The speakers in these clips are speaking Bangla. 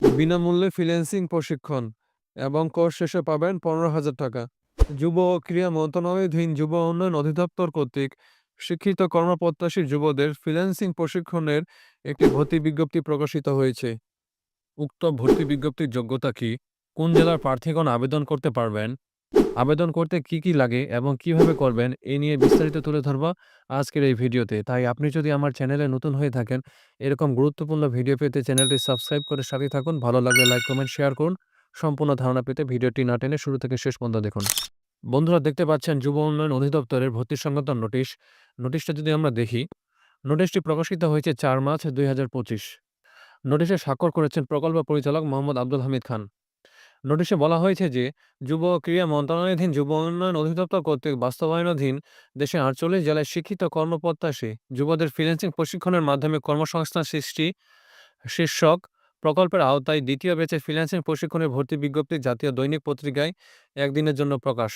বিনামূল্যে ফ্রিল্যান্সিং প্রশিক্ষণ এবং কোর্স শেষে পাবেন ১৫,০০০ টাকা। যুব ও ক্রীড়া মন্ত্রণালয়াধীন যুব উন্নয়ন অধিদপ্তর কর্তৃক শিক্ষিত কর্মপ্রত্যাশী যুবদের ফ্রিল্যান্সিং প্রশিক্ষণের একটি ভর্তি বিজ্ঞপ্তি প্রকাশিত হয়েছে। উক্ত ভর্তি বিজ্ঞপ্তির যোগ্যতা কি? কোন জেলার প্রার্থীগণ আবেদন করতে পারবেন? আবেদন করতে কি লাগে এবং কিভাবে করবেন? এই নিয়ে বিস্তারিত তুলে ধরব আজকের এই ভিডিওতে। তাই আপনি যদি আমার চ্যানেলে নতুন হয়ে থাকেন, এরকম গুরুত্বপূর্ণ ভিডিও পেতে চ্যানেলটি সাবস্ক্রাইব করে সাথে থাকুন। ভালো লাগলে লাইক, কমেন্ট, শেয়ার করুন। সম্পূর্ণ ধারণা পেতে ভিডিওটি না টেনে শুরু থেকে শেষ পর্যন্ত দেখুন। বন্ধুরা, দেখতে পাচ্ছেন যুব উন্নয়ন অধিদপ্তরের ভর্তি সংক্রান্ত নোটিশ। নোটিশটা যদি আমরা দেখি, নোটিশটি প্রকাশিত হয়েছে ৪ মার্চ ২০২৫। নোটিশে স্বাক্ষর করেছেন প্রকল্প পরিচালক মোহাম্মদ আব্দুল হামিদ খান। নোটিশে বলা হয়েছে যে যুব ও ক্রীড়া মন্ত্রণালয়াধীন যুব উন্নয়ন অধিদপ্তর কর্তৃক বাস্তবায়নাধীন দেশের ৪৮ জেলায় শিক্ষিত কর্মপ্রত্যাশী যুবদের ফ্রিল্যান্সিং প্রশিক্ষণের মাধ্যমে কর্মসংস্থান সৃষ্টি শীর্ষক প্রকল্পের আওতায় দ্বিতীয় ব্যাচের ফ্রিল্যান্সিং প্রশিক্ষণের ভর্তি বিজ্ঞপ্তি জাতীয় দৈনিক পত্রিকায় একদিনের জন্য প্রকাশ।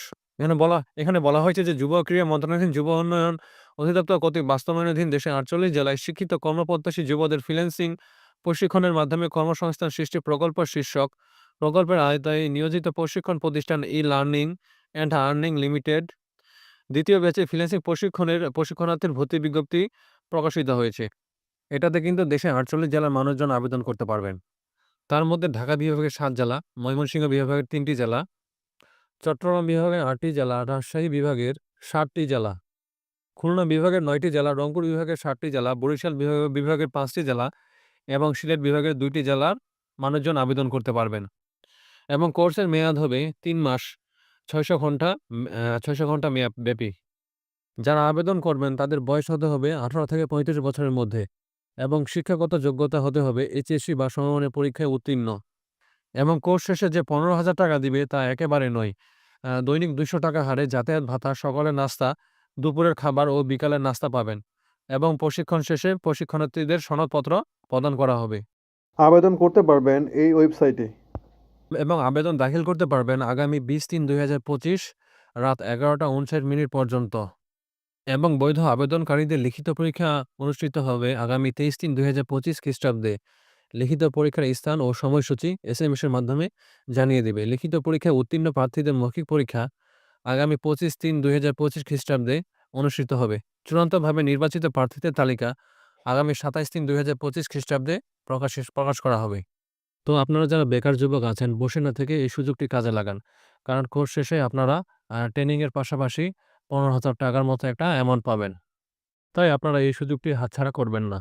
এখানে বলা হয়েছে যে যুব ও ক্রীড়া মন্ত্রণালয়াধীন যুব উন্নয়ন অধিদপ্তর কর্তৃক বাস্তবায়নাধীন দেশের ৪৮ জেলায় শিক্ষিত কর্মপ্রত্যাশী যুবদের ফ্রিল্যান্সিং প্রশিক্ষণের মাধ্যমে কর্মসংস্থান সৃষ্টি প্রকল্প শীর্ষক প্রকল্পের আওতায় নিয়োজিত প্রশিক্ষণ প্রতিষ্ঠান ই-লার্নিং অ্যান্ড আর্নিং লিমিটেড দ্বিতীয় ব্যাচে ফ্রিল্যান্সিং প্রশিক্ষণার্থীর ভর্তি বিজ্ঞপ্তি প্রকাশিত হয়েছে। এটাতে কিন্তু দেশের ৪৮ জেলার মানুষজন আবেদন করতে পারবেন। তার মধ্যে ঢাকা বিভাগের ৭ জেলা, ময়মনসিংহ বিভাগের ৩টি জেলা, চট্টগ্রাম বিভাগের ৮টি জেলা, রাজশাহী বিভাগের ৭টি জেলা, খুলনা বিভাগের ৯টি জেলা, রংপুর বিভাগের ৭টি জেলা, বরিশাল বিভাগের ৫টি জেলা এবং সিলেট বিভাগের ২টি জেলার মানুষজন আবেদন করতে পারবেন। এবং কোর্সের মেয়াদ হবে ৩ মাস, ৬০০ ঘন্টা মেয়াদ ব্যাপী। যারা আবেদন করবেন তাদের বয়স হতে হবে ১৮ থেকে ৩৫ বছরের মধ্যে এবং শিক্ষাগত যোগ্যতা হতে হবে এইচএসসি বা সমমানের পরীক্ষায় উত্তীর্ণ। এবং কোর্স শেষে যে ১৫,০০০ টাকা দিবে তা একেবারে নয়। দৈনিক ২০০ টাকা হারে যাতায়াত ভাতা, সকালের নাস্তা, দুপুরের খাবার ও বিকালের নাস্তা পাবেন এবং প্রশিক্ষণ শেষে প্রশিক্ষণার্থীদের সনদপত্র প্রদান করা হবে। আবেদন করতে পারবেন এই ওয়েবসাইটে। এবং আবেদন দাখিল করতে পারবেন আগামী ২০/৩/২০২৫ রাত ১১টা ৫৯ পর্যন্ত। এবং বৈধ আবেদনকারীদের লিখিত পরীক্ষা অনুষ্ঠিত হবে আগামী ২৩/৩/২০২৫ খ্রিস্টাব্দে। লিখিত পরীক্ষার স্থান ও সময়সূচি SMS এর মাধ্যমে জানিয়ে দেবে। লিখিত পরীক্ষায় উত্তীর্ণ প্রার্থীদের মৌখিক পরীক্ষা আগামী ২৫/৩/২০২৫ খ্রিস্টাব্দে অনুষ্ঠিত হবে। চূড়ান্তভাবে নির্বাচিত প্রার্থীদের তালিকা আগামী ২৭/৩/২০২৫ খ্রিস্টাব্দে প্রকাশ করা হবে। তো আপনারা যারা বেকার যুবক আছেন, বসে না থেকে এই সুযোগটি কাজে লাগান। কারণ কোর্স শেষে আপনারা ট্রেনিং এর পাশাপাশি ১৫,০০০ টাকার মতো একটা অ্যামাউন্ট পাবেন। তাই আপনারা এই সুযোগটি হাতছাড়া করবেন না।